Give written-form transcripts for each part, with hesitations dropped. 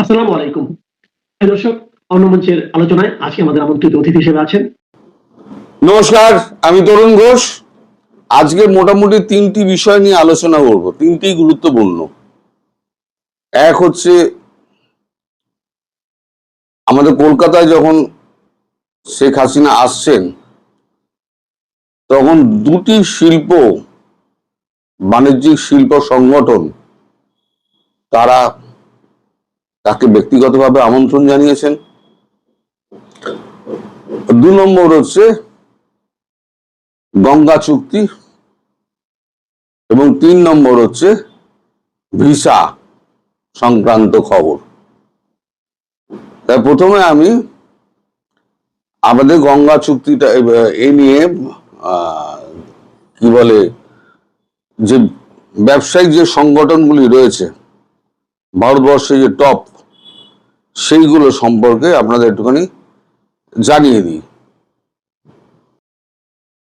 আসসালামু আলাইকুম। দর্শক, অন্য মঞ্চের আলোচনায় আজকে আমাদের আমন্ত্রিত অতিথি হিসেবে আছেন। নমস্কার, আমি তরুণ ঘোষ। আজকে মোটামুটি তিনটি বিষয় নিয়ে আলোচনা করব, তিনটি গুরুত্বপূর্ণ। এক হচ্ছে আমাদের কলকাতায় যখন শেখ হাসিনা আসছেন তখন দুটি বাণিজ্যিক শিল্প সংগঠন তারা তাকে ব্যক্তিগতভাবে আমন্ত্রণ জানিয়েছেন। 2 নম্বর হচ্ছে গঙ্গা চুক্তি এবং 3 নম্বর হচ্ছে ভিসা সংক্রান্ত খবর। তাই প্রথমে আমি আমাদের গঙ্গা চুক্তিটা এ নিয়ে কি বলে যে ব্যবসায়িক যে সংগঠনগুলি রয়েছে ভারতবর্ষে যে টপ, সেইগুলো সম্পর্কে আপনাদের একটুখানি জানিয়ে দিই।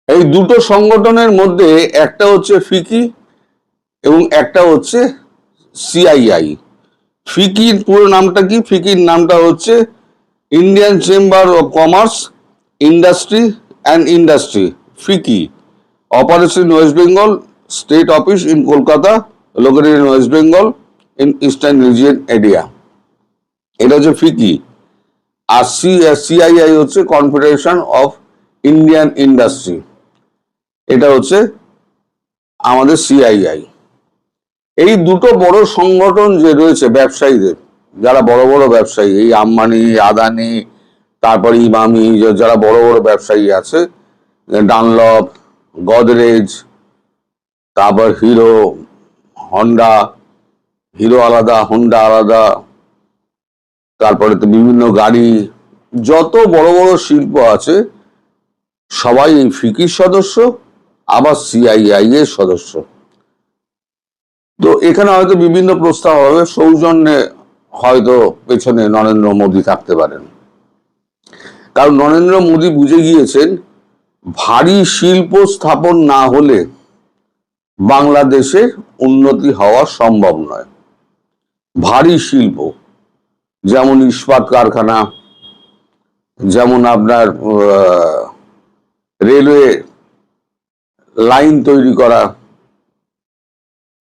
এই দুটো সংগঠনের মধ্যে একটা হচ্ছে ফিকি এবং একটা হচ্ছে সিআইআই। ফিকির পুরো নামটা কি? ফিকির নামটা হচ্ছে Indian Chamber of Commerce, Industry and Industry. FICCI operation in West Bengal, state office in Kolkata, located in West Bengal in eastern region area. এটা হচ্ছে ফিকি। আর সিআইআই হচ্ছে কনফেডারেশন অফ ইন্ডিয়ান ইন্ডাস্ট্রি, এটা হচ্ছে আমাদের সিআইআই। এই দুটো বড় সংগঠন যে রয়েছে ব্যবসায়ীদের, যারা বড় বড় ব্যবসায়ী, এই আম্বানি, আদানি, তারপর ইমামি, যারা বড় বড় ব্যবসায়ী আছে, ডানলপ, গদরেজ, তারপর হিরো, হন্ডা, হিরো আলাদা, হন্ডা আলাদা, তারপরে তো বিভিন্ন গাড়ি, যত বড় বড় শিল্প আছে সবাই এই ফিকির সদস্য, আবার সিআইআই এর সদস্য। তো এখানে হয়তো বিভিন্ন প্রস্তাব হবে, সৌজন্যে হয়তো পেছনে নরেন্দ্র মোদী থাকতে পারেন, কারণ নরেন্দ্র মোদী বুঝে গিয়েছেন ভারী শিল্প স্থাপন না হলে বাংলাদেশের উন্নতি হওয়া সম্ভব নয়। ভারী শিল্প যেমন ইস্পাত কারখানা, যেমন আপনার রেলওয়ে লাইন তৈরি করা,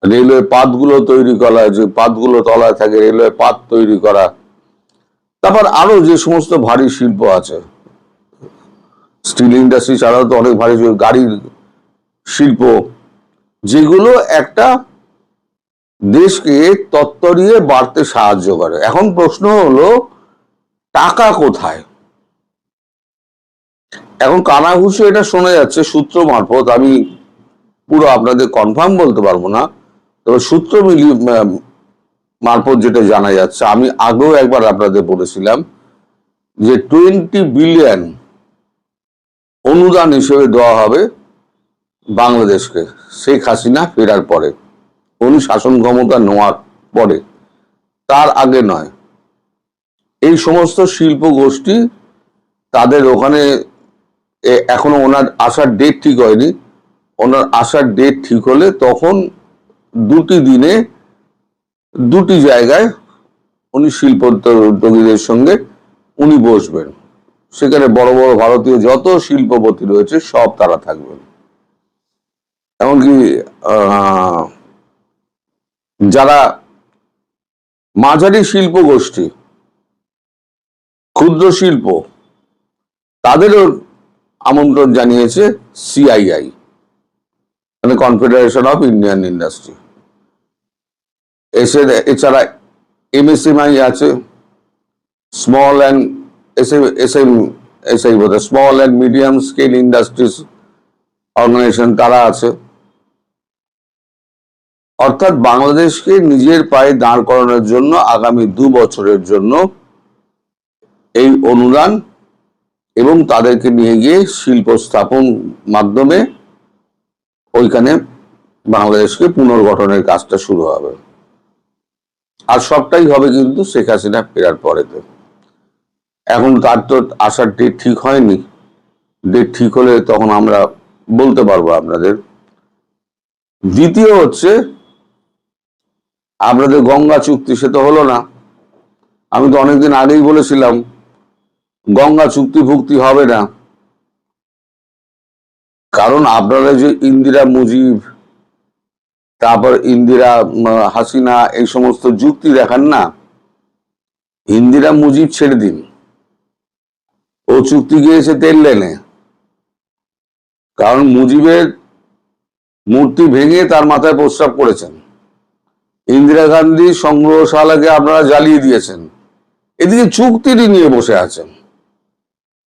রেলওয়ে পাতগুলো তৈরি করা, যে পাতগুলো তলায় থাকে রেলওয়ে পাত তৈরি করা, তারপর আরো যে সমস্ত ভারী শিল্প আছে, স্টিল ইন্ডাস্ট্রি ছাড়াও তো অনেক ভারী গাড়ির শিল্প, যেগুলো একটা দেশকে তত্ত্বরিয়ে বাড়তে সাহায্য করে। এখন প্রশ্ন হলো টাকা কোথায়? এখন কানাঘুষে এটা শোনা যাচ্ছে সূত্র মারফত, আমি পুরো আপনাদের কনফার্ম বলতে পারবো না, তবে সূত্র মারফত যেটা জানা যাচ্ছে, আমি আগেও একবার আপনাদের বলেছিলাম যে 20 বিলিয়ন অনুদান হিসেবে দেওয়া হবে বাংলাদেশকে শেখ হাসিনা ফেরার পরে, উনি শাসন ক্ষমতা নেওয়ার পরে, তার আগে নয়। এই সমস্ত শিল্প গোষ্ঠী তাদের ওখানে এখনো ওনার আসার ডেট ঠিক হয়নি, ওনার আসার ডেট ঠিক হলে তখন 2 দিনে 2 জায়গায় উনি শিল্প উদ্যোগীদের সঙ্গে উনি বসবেন। সেখানে বড় বড় ভারতীয় যত শিল্পপতি রয়েছে সব তারা থাকবেন। এমনকি যারা মাঝারি শিল্প গোষ্ঠী, ক্ষুদ্র শিল্প, তাদেরও আমন্ত্রণ জানিয়েছে সিআইআই, মানে কনফেডারেশন অফ ইন্ডিয়ান ইন্ডাস্ট্রি। এছাড়া এমএসএমই আছে, small and small and medium scale industries organisation, তারা আছে। অর্থাৎ বাংলাদেশকে নিজের পায়ে দাঁড় করানোর জন্য আগামী 2 বছরের জন্য এই অনুদান এবং তাদেরকে নিয়ে গিয়ে শিল্প স্থাপন মাধ্যমে ওইখানে বাংলাদেশকে পুনর্গঠনের কাজটা শুরু হবে। আর সবটাই হবে কিন্তু শেখ হাসিনা ফেরার পরেতে। এখন তার তো আসার ডেট ঠিক হয়নি, ডেট ঠিক হলে তখন আমরা বলতে পারবো আপনাদের। দ্বিতীয় হচ্ছে আপনাদের গঙ্গা চুক্তি, সে তো হলো না। আমি তো অনেকদিন আগেই বলেছিলাম গঙ্গা চুক্তি ভুক্তি হবে না, কারণ আপনারা যে ইন্দিরা মুজিব, তারপর ইন্দিরা হাসিনা এই সমস্ত যুক্তি দেখান না, ইন্দিরা মুজিব ছেড়ে দিন, ও চুক্তি গিয়েছে তেল লেনে, কারণ মুজিবের মূর্তি ভেঙে তার মাথায় প্রস্রাব করেছেন। ইন্দিরা গান্ধী সংগ্রহশালাকে আপনারা জ্বালিয়ে দিয়েছেন, এদিকে চুক্তিটি নিয়ে বসে আছেন,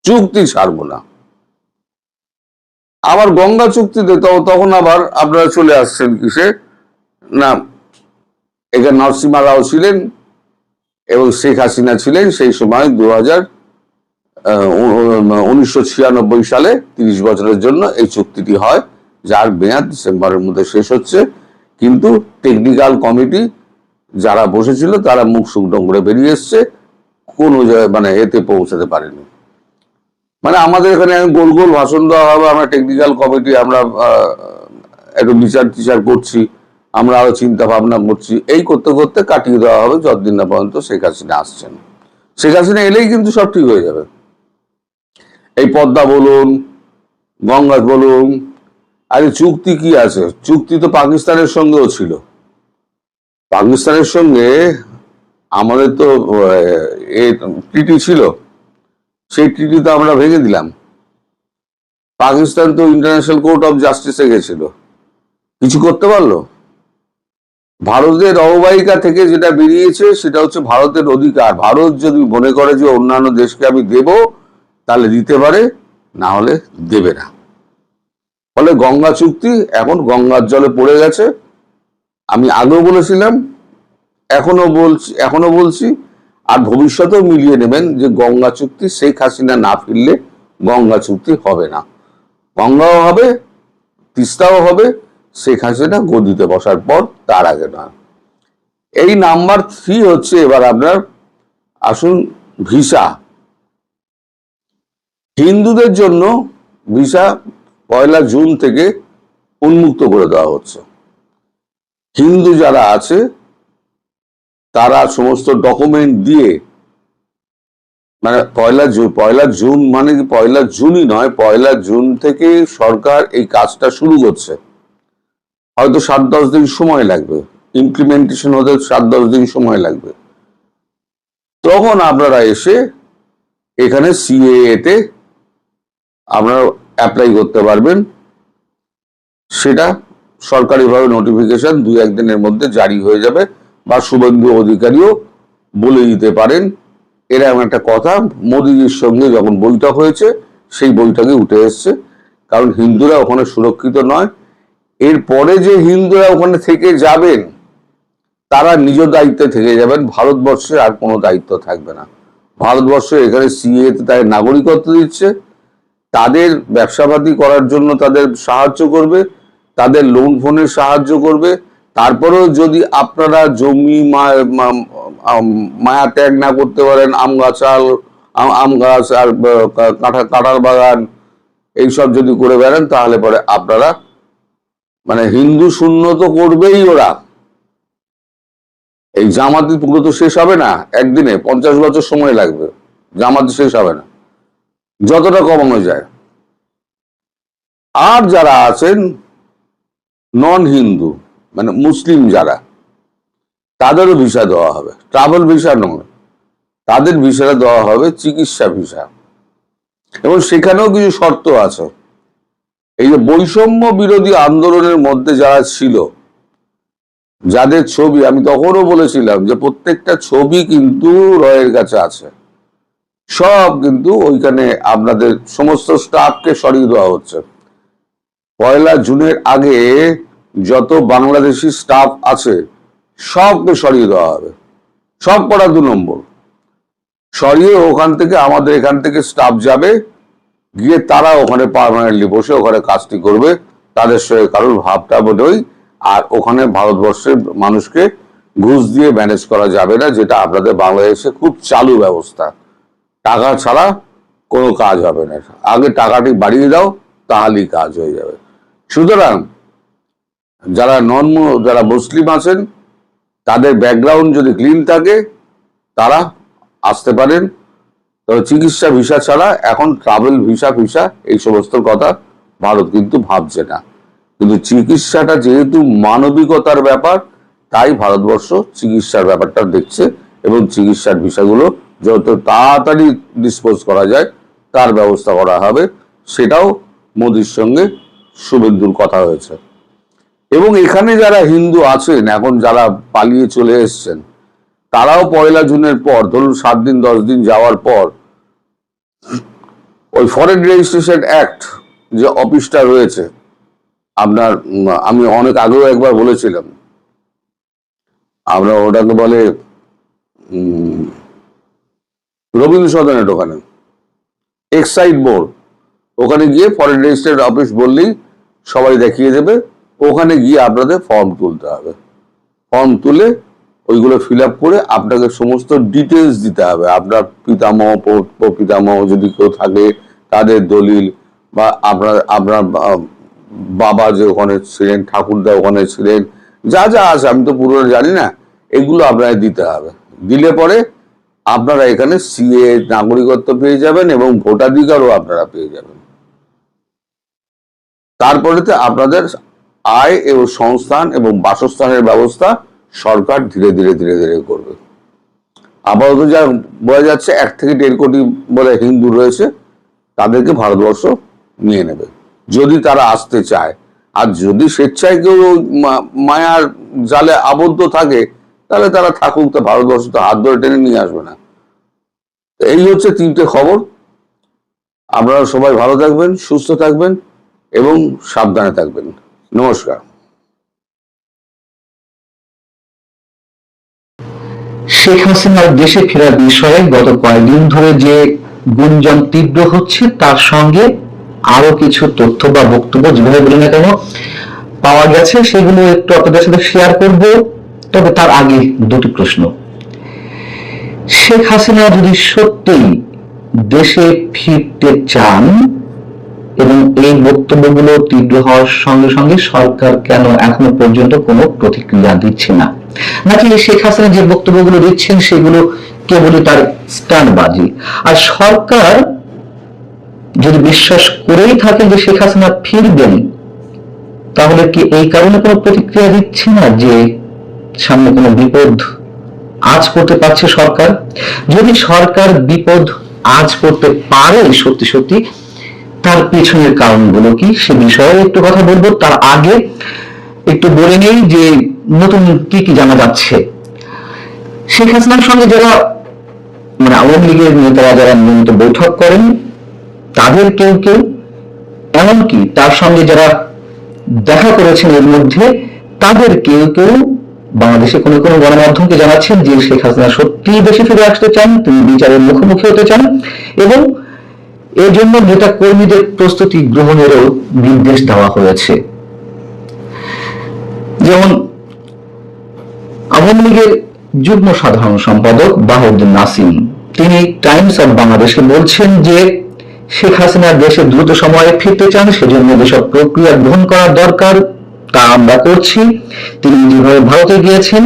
চুক্তি ছাড়বো না। আবার গঙ্গা চুক্তিতে তখন আবার আপনারা চলে আসছেন কিসে না, এখানে নরসিমা রাও ছিলেন এবং শেখ হাসিনা ছিলেন সেই সময় 1996 সালে 30 বছরের জন্য এই চুক্তিটি হয়, যার মেয়াদ ডিসেম্বরের মধ্যে শেষ হচ্ছে। কিন্তু টেকনিক্যাল কমিটি যারা বসেছিল তারা মুখ শুকনো করে বেরিয়ে এসছে, কোনো মানে এতে পৌঁছাতে পারেনি। মানে আমাদের এখানে গোল গোল ভাষণ দেওয়া হবে, আমরা টেকনিক্যাল কমিটি, আমরা একটু বিচার টিচার করছি, আমরা আরো চিন্তা ভাবনা করছি, এই করতে করতে কাটিয়ে দেওয়া হবে যতদিন না পর্যন্ত শেখ হাসিনা আসছেন। শেখ হাসিনা এলেই কিন্তু সব ঠিক হয়ে যাবে। এই পদ্মা বলুন, গঙ্গা বলুন, আরে চুক্তি কি আছে? চুক্তি তো পাকিস্তানের সঙ্গেও ছিল। পাকিস্তানের সঙ্গে আমাদের তো ট্রিটি ছিল, সেই ট্রিটি তো আমরা ভেঙে দিলাম। পাকিস্তান তো ইন্টারন্যাশনাল কোর্ট অফ জাস্টিসে গেছিল, কিছু করতে পারলো? ভারতের অববাহিকা থেকে যেটা বেরিয়েছে সেটা হচ্ছে ভারতের অধিকার। ভারত যদি মনে করে যে অন্যান্য দেশকে আমি দেব, তাহলে দিতে পারে, না হলে দেবে না। ফলে গঙ্গা চুক্তি এখন গঙ্গার জলে পড়ে গেছে। আমি আগেও বলেছিলাম, এখনো বলছি, আর ভবিষ্যতেও মিলিয়ে নেবেন যে গঙ্গা চুক্তি শেখ হাসিনা না ফিরলে গঙ্গা চুক্তি হবে না। গঙ্গাও হবে, তিস্তাও হবে, শেখ হাসিনা গদিতে বসার পর, তার আগে না। এই নাম্বার 3 হচ্ছে এবার আপনার আসুন ভিসা। হিন্দুদের জন্য ভিসা 1 জুন থেকে উন্মুক্ত করে দেওয়া হচ্ছে। হিন্দু যারা আছে তারা সমস্ত ডকুমেন্ট দিয়ে, মানে 1 জুন মানে কি 1 জুনই নয়, 1 জুন থেকে সরকার এই কাজটা শুরু করছে। হয়তো 7-10 দিন সময় লাগবে, ইমপ্লিমেন্টেশন হতে 7-10 দিন সময় লাগবে। তখন আপনারা এসে এখানে সিএএ তে আপনারা অ্যাপ্লাই করতে পারবেন। সেটা সরকারিভাবে নোটিফিকেশন 2-1 দিনের মধ্যে জারি হয়ে যাবে, বা শুভেন্দু অধিকারীও বলে দিতে পারেন। এরকম একটা কথা মোদিজির সঙ্গে যখন বৈঠক হয়েছে, সেই বৈঠকে উঠে এসছে। কারণ হিন্দুরা ওখানে সুরক্ষিত নয়। এরপরে যে হিন্দুরা ওখানে থেকে যাবেন, তারা নিজ দায়িত্বে থেকে যাবেন, ভারতবর্ষে আর কোনো দায়িত্ব থাকবে না। ভারতবর্ষে এখানে সিএ তে তাদের নাগরিকত্ব দিচ্ছে, তাদের ব্যবসাপাতি করার জন্য তাদের সাহায্য করবে, তাদের লোন ফোনের সাহায্য করবে। তারপরেও যদি আপনারা জমি মায়া ত্যাগ না করতে পারেন, আম গাছ আর কাঁঠাল বাগান এইসব যদি করে বেড়ান, তাহলে পরে আপনারা মানে হিন্দু শূন্য তো করবেই ওরা। এই জামাতি পুরো তো শেষ হবে না একদিনে, 50 বছর সময় লাগবে, জামাতি শেষ হবে না, যতটা কমানো যায়। আর যারা আছেন নন হিন্দু, মানে মুসলিম যারা, তাদেরও ভিসা দেওয়া হবে, ট্রাভেল ভিসা নয়, তাদের ভিসাটা দেওয়া হবে চিকিৎসা ভিসা। এবং সেখানেও কিছু শর্ত আছে। এই যে বৈষম্য বিরোধী আন্দোলনের মধ্যে যারা ছিল, যাদের ছবি, আমি তখনও বলেছিলাম যে প্রত্যেকটা ছবি কিন্তু রয়ের কাছে আছে, সব কিন্তু ওইখানে আপনাদের সমস্ত স্টাফকে সরিয়ে দেওয়া হচ্ছে। 1 জুনের আগে যত বাংলাদেশি স্টাফ আছে সবকে সরিয়ে দেওয়া হবে, সব পড়া 2 নম্বর সরিয়ে ওখান থেকে আমাদের এখান থেকে স্টাফ যাবে, গিয়ে তারা ওখানে পার্মানেন্টলি বসে ওখানে কাজটি করবে। তাদের সঙ্গে কারোর ভাবটা বোধই, আর ওখানে ভারতবর্ষের মানুষকে ঘুষ দিয়ে ম্যানেজ করা যাবে না, যেটা আপনাদের বাংলাদেশে খুব চালু ব্যবস্থা। টাকা ছাড়া কোনো কাজ হবে না, আগে টাকাটি বাড়িয়ে দাও, তাহলেই কাজ হয়ে যাবে। সুতরাং যারা মুসলিম আছেন, তাদের ব্যাকগ্রাউন্ড যদি ক্লিন থাকে, তারা আসতে পারেন। তবে চিকিৎসা ভিসা ছাড়া এখন ট্রাভেল ভিসা ফিসা এই সমস্ত কথা ভারত কিন্তু ভাবছে না। কিন্তু চিকিৎসাটা যেহেতু মানবিকতার ব্যাপার, তাই ভারতবর্ষ চিকিৎসার ব্যাপারটা দেখছে এবং চিকিৎসার ভিসাগুলো যত তাড়াতাড়ি ডিসপোজ করা যায় তার ব্যবস্থা করা হবে। সেটাও মোদির সঙ্গে শুভেন্দুর কথা হয়েছে। এবং এখানে যারা হিন্দু আছেন, এখন যারা পালিয়ে চলে এসছেন, তারাও 1 জুনের পর, ধরুন 7 দিন 10 দিন যাওয়ার পর, ওই ফরেন রেজিস্ট্রেশন অ্যাক্ট যে অফিসটা রয়েছে আপনার, আমি অনেক আগেও একবার বলেছিলাম, আমরা ওটাকে বলে রবীন্দ্র সদনের ওখানে এক্সাইড বোর্ড, ওখানে গিয়ে ফরেন রেজিস্ট্রেশন অফিস বললেই সবাই দেখিয়ে দেবে। ওখানে গিয়ে আপনাদের ফর্ম তুলতে হবে। ফর্ম তুলে ওইগুলো ফিল আপ করে আপনাকে সমস্ত ডিটেলস দিতে হবে। আপনার পিতামহ, পিতামহ যদি কেউ থাকে তাদের দলিল, বা আপনার বাবা যে ওখানে ছিলেন, ঠাকুরদা ওখানে ছিলেন, যা যা আছে আমি তো পুরো জানি না, এগুলো আপনাকে দিতে হবে। দিলে পরে আপনারা এখানে সিএ নাগরিকত্ব পেয়ে যাবেন এবং ভোটাধিকারও আপনারা পেয়ে যাবেন। তারপরেতে আপনাদের আয় এবং সংস্থান এবং বাসস্থানের ব্যবস্থা সরকার ধীরে ধীরে ধীরে ধীরে করবে। আপাতত যা বোঝা যাচ্ছে 1 থেকে 1.5 কোটি বলে হিন্দু রয়েছে, তাদেরকে ভারতবর্ষ নিয়ে নেবে যদি তারা আসতে চায়। আর যদি স্বেচ্ছায় কেউ মায়ার জালে আবদ্ধ থাকে, তাহলে তারা থাকুক, তো ভারতবর্ষ তো হাত ধরে টেনে নিয়ে আসবে না। এই হচ্ছে 3টে খবর। আপনারা সবাই ভালো থাকবেন, সুস্থ থাকবেন এবং সাবধানে থাকবেন। নমস্কার। শেখ হাসিনার দেশে ফেরার বিষয়ে গত কয়েকদিন ধরে যে গুঞ্জন তীব্র হচ্ছে, তার সঙ্গে আরো কিছু তথ্য বা বক্তব্য যেভাবে বলি না কেন পাওয়া গেছে, সেগুলো একটু আপনাদের সাথে শেয়ার করব। তবে তার আগে 2টি প্রশ্ন। শেখ হাসিনা যদি সত্যিই দেশে ফিরতে চান এবং এই বক্তব্যগুলো তীব্র হওয়ার সঙ্গে সঙ্গে সরকার কেন এখনো পর্যন্ত কোনো প্রতিক্রিয়া দিচ্ছে না? নাকি শেখ হাসিনা যে বক্তব্যগুলো দিচ্ছেন সেগুলো কেবলই তার স্ট্যান্ডবাজি? আর সরকার যদি বিশ্বাস করেই থাকেন যে শেখ হাসিনা ফিরবেন, তাহলে কি এই কারণে কোনো প্রতিক্রিয়া দিচ্ছে না যে সামনে কোনো বিপদ আজ করতে পারছে সরকার? যদি সরকার বিপদ আজ করতে পারে সত্যি সত্যি, তার পিছনের কারণগুলো কি সে বিষয়ে একটু কথা বলবো। তার আগে একটু বলে নেই যে নতুন কি কি জানা যাচ্ছে। শেখ হাসিনার সঙ্গে যারা আওয়ামী লীগের নেতারা যারা নিয়মিত বৈঠক করেন, তাদের কেউ কেউ, এমনকি তার সঙ্গে যারা দেখা করেছেন এর মধ্যে, তাদের কেউ কেউ বাংলাদেশে কোনো কোনো গণমাধ্যমকে জানাচ্ছেন যে শেখ হাসিনা সত্যি দেশে ফিরে আসতে চান, তিনি বিচারের মুখোমুখি হতে চান এবং এর জন্য নেতা কর্মীদের প্রস্তুতি গ্রহণেরও নির্দেশ দেওয়া হয়েছে। যেমন আওয়ামী লীগের যুগ্ম সাধারণ সম্পাদক বাহাউদ্দিন নাসিম, তিনি টাইমস অফ বাংলাদেশকে বলছেন যে শেখ হাসিনা দেশে দ্রুত সময়ে ফিরতে চান, সেজন্য যেসব প্রক্রিয়া গ্রহণ করা দরকার তা আমরা করছি। তিনি যেভাবে ভারতে গিয়েছেন,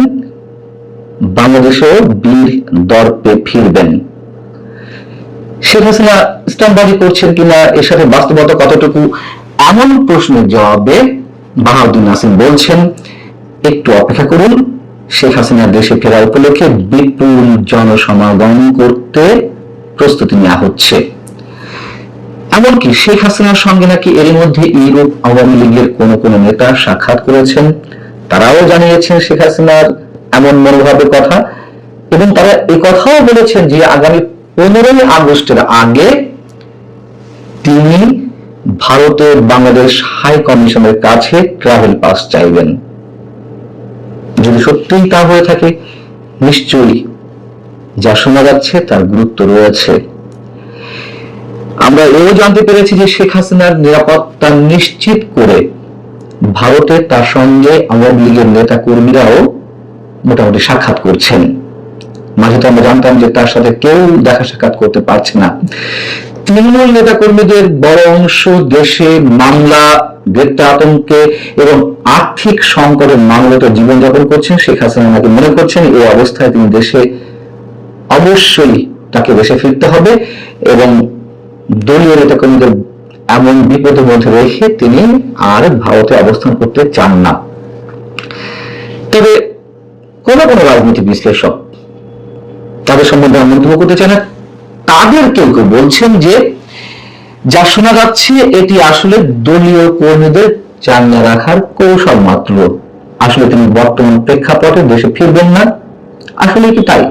বাংলাদেশেও বীর দর্পে ফিরবেন। শেখ হাসিনা স্ট্যান্ডবাজি করছেন কিনা, এর সাথে বাস্তবতা কতটুকু, এমন প্রশ্নের জবাবে বাহাউদ্দিন নাসিম বলছেন, একটু অপেক্ষা করুন, শেখ হাসিনা দেশে ফেরার উপলক্ষে বিপুল জনসমাগম করতে প্রস্তুতি নেওয়া হচ্ছে। এমনকি শেখ হাসিনার সঙ্গে নাকি এর মধ্যে ইউরোপ আওয়ামী লীগের কোনো কোনো নেতা সাক্ষাৎ করেছেন, তারাও জানিয়েছেন শেখ হাসিনার এমন মনোভাবের কথা এবং তারা এই কথাও বলেছেন যে আগামী 15 আগস্টের আগে তিনি ভারতের বাংলাদেশ হাই কমিশনের কাছে ট্রাভেল পাস চাইবেন। যদি সত্যিই তা হয়ে থাকে, নিশ্চয়ই যা শোনা যাচ্ছে তার গুরুত্ব রয়েছে। আমরা এও জানতে পেরেছি যে শেখ হাসিনার নিরাপত্তা নিশ্চিত করে ভারতে তার সঙ্গে আওয়ামী লীগের নেতা কর্মীরাও মোটামুটি সাক্ষাৎ করছেন। মাঝে তো আমরা জানতাম যে তার সাথে কেউ দেখা সাক্ষাৎ করতে পারছে না। তৃণমূল নেতা কর্মীদের বড় অংশ দেশে মামলা, গ্রেপ্তার, আতঙ্কে এবং আর্থিক সংকটের মামলাতে জীবনযাপন করছেন। শেখ হাসিনা নাকি মনে করছেন এই অবস্থায় তিনি দেশে অবশ্যই তাকে দেশে ফিরতে হবে এবং দলীয় নেতাকর্মীদের এমন বিপদের মধ্যে রেখে তিনি আর ভারতে অবস্থান করতে চান না। তবে কোন কোন রাজনৈতিক বিশ্লেষক তাদের সম্বন্ধে মন্তব্য করতে চান না। তাদের কেউ কেউ বলছেন যে যা শোনা যাচ্ছে এটি আসলে দলীয় কর্মীদের চাঙ্গা রাখার কৌশল মাত্র। আসলে তিনি বর্তমান প্রেক্ষাপটে দেশে ফিরবেন না। আসলে কি তাই?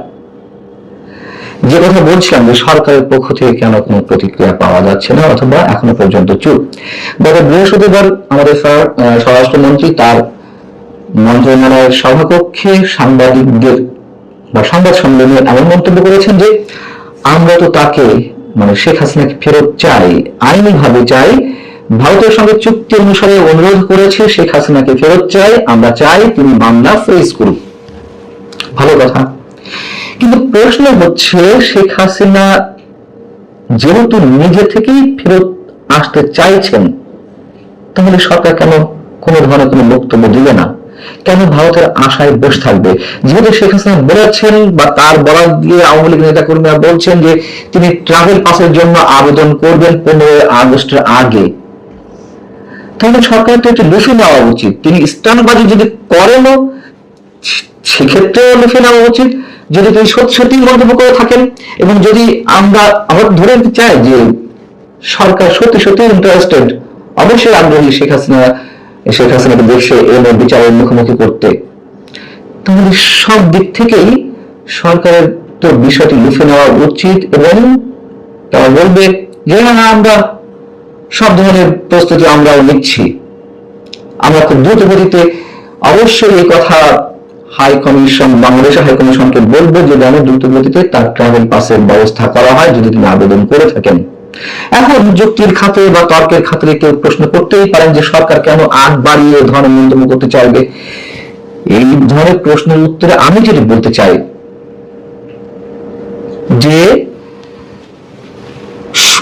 যে কথা বলছিলাম যে সরকারের পক্ষ থেকে কেন কোনো প্রতিক্রিয়া পাওয়া যাচ্ছে না অথবা এখনো পর্যন্ত চুপ। গত বৃহস্পতিবার আমাদের স্বরাষ্ট্রমন্ত্রী তার মন্ত্রণালয়ের সভাকক্ষে সাংবাদিকদের বা সংবাদ সম্মেলনে এমন মন্তব্য করেছেন যে আমরা তো তাকে মানে শেখ হাসিনাকে ফেরত চাই, আইনি ভাবে চাই, ভারতের সঙ্গে চুক্তি অনুসারে অনুরোধ করেছে শেখ হাসিনাকে ফেরত চাই, আমরা চাই তিনি মামলা ফেস করুক। ভালো কথা, কিন্তু প্রশ্ন হচ্ছে শেখ হাসিনা যেহেতু নিজে থেকেই ফেরত আসতে চাইছেন তাহলে সরকার কেন কোনো ধরনের কোনো বক্তব্য দিবে না? কেন ভারতের আশায় বসে থাকবে? যেহেতু শেখ হাসিনা বলেছেন বা তার বরাদ দিয়ে আওয়ামী লীগ নেতা কর্মীরা বলছেন যে তিনি ট্রাভেল পাসের জন্য আবেদন করবেন 15 আগস্টের আগে, তাহলে সরকার তো একটু লুফে নেওয়া উচিত। তিনি স্টান্টবাজি যদি করেনও সেক্ষেত্রে লুফে নেওয়া উচিত। যদি তিনি সত্যি সত্যি মন্তব্য করে থাকেন এবং যদি আমরা ধরে নিতে চাই যে সরকার সত্যি সত্যি ইন্টারেস্টেড, অবশ্যই আগ্রহী শেখ হাসিনাকে দেশে এনে বিচারের মুখোমুখি করতে, তাহলে সব দিক থেকেই সরকারের তো বিষয়টি লুফে নেওয়া উচিত এবং তারা বলবে যে আমরা সব ধরনের প্রস্তুতি আমরাও নিচ্ছি। আমরা খুব দ্রুত গতিতে অবশ্যই এই কথা বাংলাদেশের হাই কমিশনকে বলবো যে যেন দ্রুত গতিতে তার ট্রাভেল পাসের ব্যবস্থা করা হয় যদি তিনি আবেদন করে থাকেন। এখন যুক্তির খাতে বা তর্কের খাতিরে কেউ প্রশ্ন করতেই পারেন যে সরকার কেন আগ বাড়িয়ে এ ধরনের মন্তব্য করতে চাইবে। এই ধরনের প্রশ্নের উত্তরে আমি যেটা বলতে চাই যে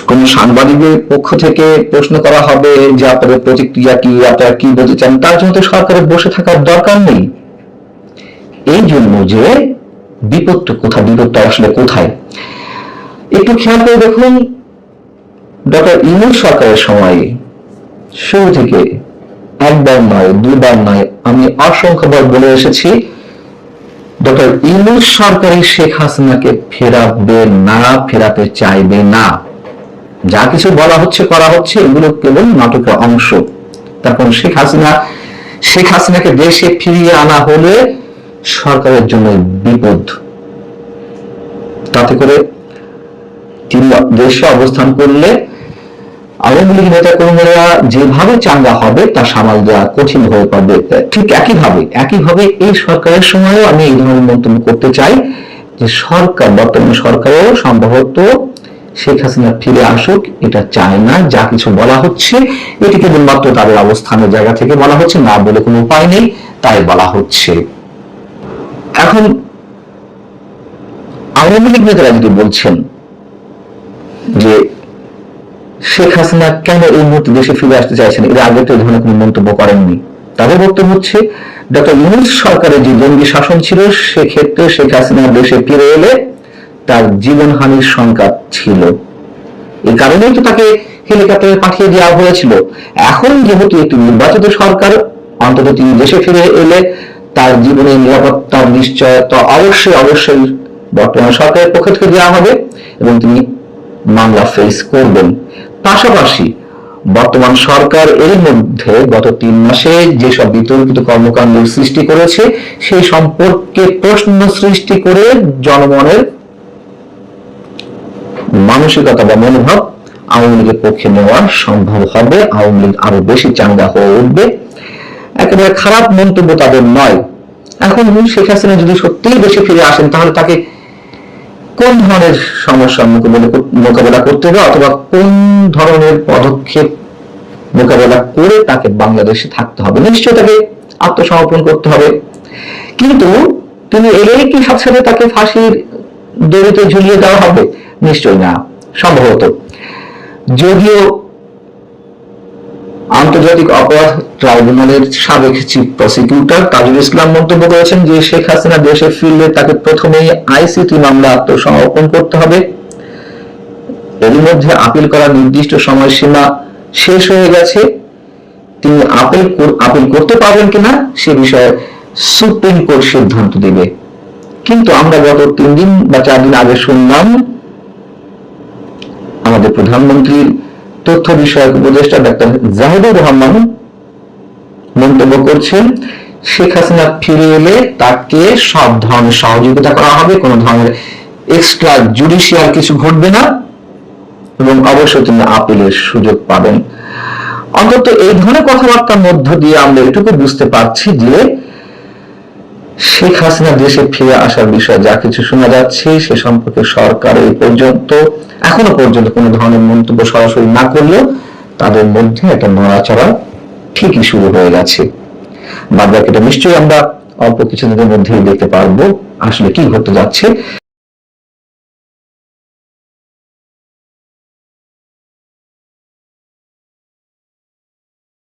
কোন সাংবাদিকের পক্ষ থেকে প্রশ্ন করা হবে যে আপনাদের প্রতিক্রিয়া কি, আপনারা কি বলতে চান, তার জন্য তো সরকারের বসে থাকার দরকার নেই। এই জন্য যে বিপদটা আসলে কোথায় একটু খেয়াল করে দেখুন। ডক্টর ইউনূস সরকারের সময় শুরু থেকে একবার নয় দুবার নয় আমি অসংখ্যবার বলে এসেছি ডক্টর ইউনূস সরকারই শেখ হাসিনাকে ফেরাবে না, ফেরাতে চাইবে না। যা কিছু বলা হচ্ছে করা হচ্ছে এগুলো কেবল নাটকের অংশ। তখন শেখ হাসিনাকে দেশে ফিরিয়ে আনা হলে সরকারের জন্য বিপদ। তাতে করে তিনি দেশে অবস্থান করলে আওয়ামী লীগ নেতা কর্মীরা যেভাবে চাঙ্গা হবে তা সামাল দেওয়া কঠিন হয়ে পড়বে। ঠিক একইভাবে এই সরকারের সময়ও আমি এই ধরনের মন্তব্য করতে চাই যে বর্তমান সরকারও সম্ভবত শেখ হাসিনা ফিরে আসুক এটা চায় না। যা কিছু বলা হচ্ছে এটি কেবলমাত্র তাদের অবস্থানের জায়গা থেকে বলা হচ্ছে, না বলে কোনো উপায় নেই তাই বলা হচ্ছে। এখন আওয়ামী লীগ নেতারা যদি বলছেন যে শেখ হাসিনা কেন এই মুহূর্তে দেশে ফিরে আসতে চাইছেন, এর আগে তো এই ধরনের কোনো মন্তব্য করেননি, তাদের বক্তব্য হচ্ছে ডক্টর ইউনূস সরকারের যে জঙ্গি শাসন ছিল সেক্ষেত্রে শেখ হাসিনা দেশে ফিরে এলে তার জীবনহানির শঙ্কা ছিল, এই কারণেই তো তাকে হেলিকপ্টারে পাঠিয়ে দেওয়া হয়েছিল। এখন যেহেতু একটি নির্বাচিত সরকার, অন্তত তিনি দেশে ফিরে এলে তার জীবনের নিরাপত্তার নিশ্চয়তা অবশ্যই বর্তমান সরকারের পক্ষ থেকে দেওয়া হবে এবং তিনি মামলা ফেস করবেন। পাশাপাশি বর্তমান সরকার এর মধ্যে গত 3 মাসে যেসব বিতর্কিত কর্মকাণ্ডের সৃষ্টি করেছে সেই সম্পর্কে প্রশ্ন সৃষ্টি করে জনমনের মানসিকতা বা মনোভাব আওয়ামী লীগের পক্ষে নেওয়া সম্ভব হবে। আওয়ামী লীগ আরো বেশি চাঙ্গা হয়ে উঠবে। একেবারে খারাপ মন্তব্য তাদের নয়। এখন শেখ হাসিনা যদি সত্যিই দেশে ফিরে আসেন তাহলে তাকে কোন ধরনের সমস্যার মোকাবেলা করতে হবে অথবা কোন ধরনের পদক্ষেপ মোকাবেলা করে তাকে বাংলাদেশে থাকতে হবে? নিশ্চয় তাকে আত্মসমর্পণ করতে হবে। কিন্তু তিনি এলেই কি সাথে সাথে তাকে ফাঁসির দড়িতে ঝুলিয়ে দেওয়া হবে? নিশ্চয় না। সম্ভবত যদিও আন্তর্জাতিক অপরাধ ট্রাইব্যুনালের সাবেক চিফ প্রসিকিউটর তাজুল ইসলাম মন্তব্য করেছেন যে শেখ হাসিনা দেশে ফিরলে তাকে প্রথমেই আইসিটি মামলা আত্মসমর্পণ করতে হবে। এর মধ্যে আপিল করার নির্দিষ্ট সময়সীমা শেষ হয়ে গেছে। তিনি আপিল করতে পারবেন কিনা সে বিষয়ে সুপ্রিম কোর্ট সিদ্ধান্ত দেবে। কিন্তু আমরা গত 3 দিন বা 4 দিন আগে শুনলাম আমাদের প্রধানমন্ত্রীর তথ্য বিষয়ক উপদেষ্টা ডাক্তার জাহিদুর রহমান মন্তব্য করছেন শেখ হাসিনা ফিরে এলে তাকে সব ধরনের সহযোগিতা করা হবে, কোনো ধরনের এক্সট্রা জুডিশিয়াল কিছু ঘটবে না এবং অবশ্যই তিনি আপিলের সুযোগ পাবেন। অন্তত এই ধরনের কথাবার্তার মধ্য দিয়ে আমরা এটুকু বুঝতে পারছি যে শেখ হাসিনা দেশে ফিরে আসার বিষয়ে যা কিছু শোনা যাচ্ছে সে সম্পর্কে সরকার এখনো পর্যন্ত কোনো ধরনের মন্তব্য সরাসরি না করলেও তাদের মধ্যে একটা নড়াচড়া ঠিকই শুরু হয়ে গেছে। বাদ বাকিটা নিশ্চয়ই আমরা অল্প কিছুদিনের মধ্যেই দেখতে পারবো আসলে কি ঘটতে যাচ্ছে।